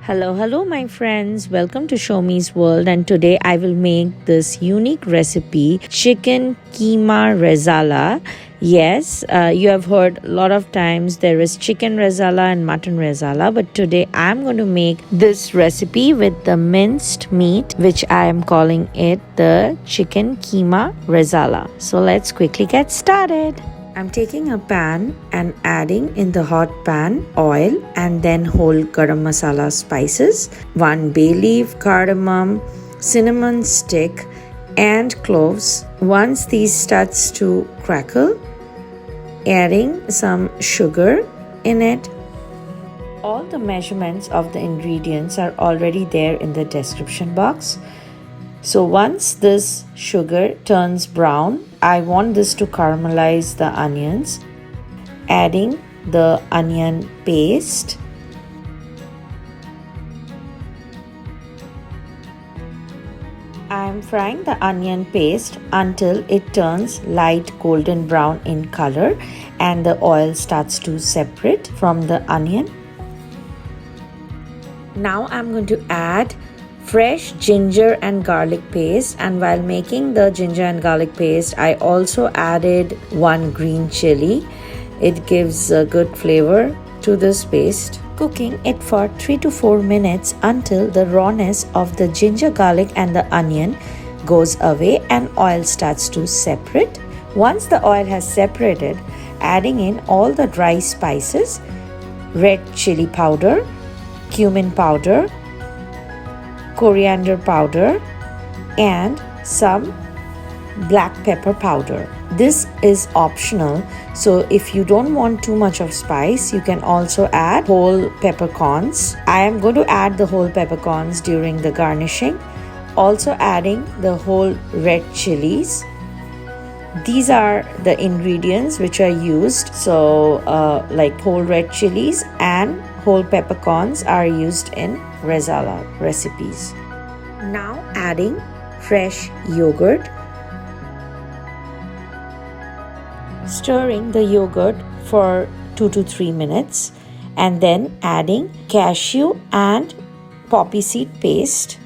Hello, my friends. Welcome to Show Me's World. And today I will make this unique recipe chicken Keema Rezala. Yes, you have heard a lot of times there is chicken Rezala and mutton Rezala, but today I'm going to make this recipe with the minced meat, which I am calling it the chicken Keema Rezala. So let's quickly get started. I'm taking a pan and adding in the hot pan oil and then whole garam masala spices, 1 bay leaf, cardamom, cinnamon stick and cloves. Once these starts to crackle, adding some sugar in it. All the measurements of the ingredients are already there in the description box. So once this sugar turns brown, I want this to caramelize the onions. Adding the onion paste. I'm frying the onion paste until it turns light golden brown in color and the oil starts to separate from the onion. Now I'm going to add fresh ginger and garlic paste, and while making the ginger and garlic paste I also added 1 green chilli. It gives a good flavor to this paste. Cooking it for 3 to 4 minutes until the rawness of the ginger, garlic and the onion goes away and oil starts to separate. Once the oil has separated, adding in all the dry spices, red chili powder, cumin powder, coriander powder and some black pepper powder. This is optional, so if you don't want too much of spice, you can also add whole peppercorns. I am going to add the whole peppercorns during the garnishing. Also adding the whole red chilies. These are the ingredients which are used. So like whole red chilies and whole peppercorns are used in Rezala recipes. Now adding fresh yogurt. Stirring the yogurt for 2 to 3 minutes and then adding cashew and poppy seed paste.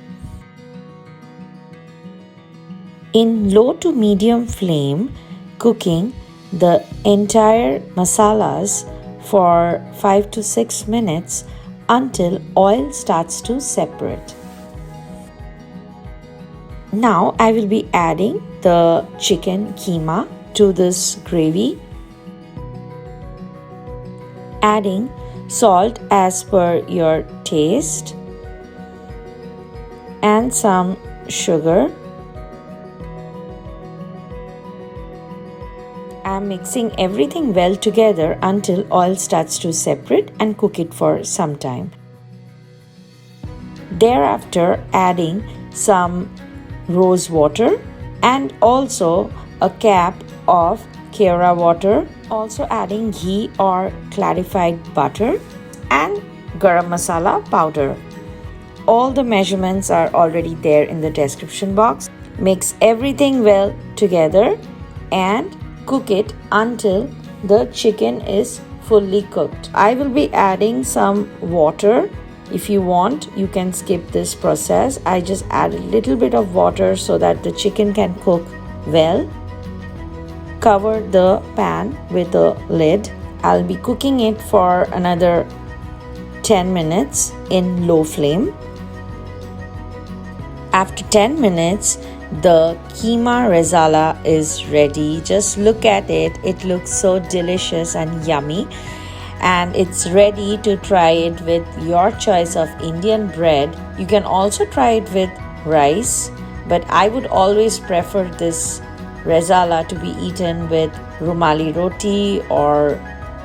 In low to medium flame, cooking the entire masalas for 5 to 6 minutes until oil starts to separate. Now I will be adding the chicken keema to this gravy. Adding salt as per your taste and some sugar. I'm mixing everything well together until oil starts to separate and cook it for some time. Thereafter adding some rose water and also a cap of kera water. Also adding ghee or clarified butter and garam masala powder. All the measurements are already there in the description box. Mix everything well together and cook it until the chicken is fully cooked. I will be adding some water. If you want, you can skip this process. I just add a little bit of water so that the chicken can cook well. Cover the pan with a lid. I'll be cooking it for another 10 minutes in low flame. After 10 minutes, the Keema Rezala is ready. Just look at it. It looks so delicious and yummy. And it's ready to try it with your choice of Indian bread. You can also try it with rice, but I would always prefer this Rezala to be eaten with rumali roti or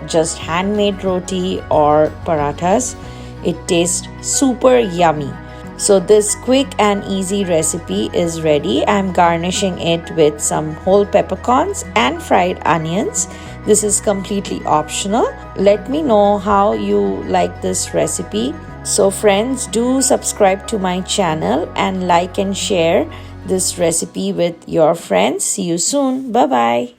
just handmade roti or parathas. It tastes super yummy. So this quick and easy recipe is ready. I'm garnishing it with some whole peppercorns and fried onions. This is completely optional. Let me know how you like this recipe. So friends, do subscribe to my channel and like and share this recipe with your friends. See you soon. Bye bye.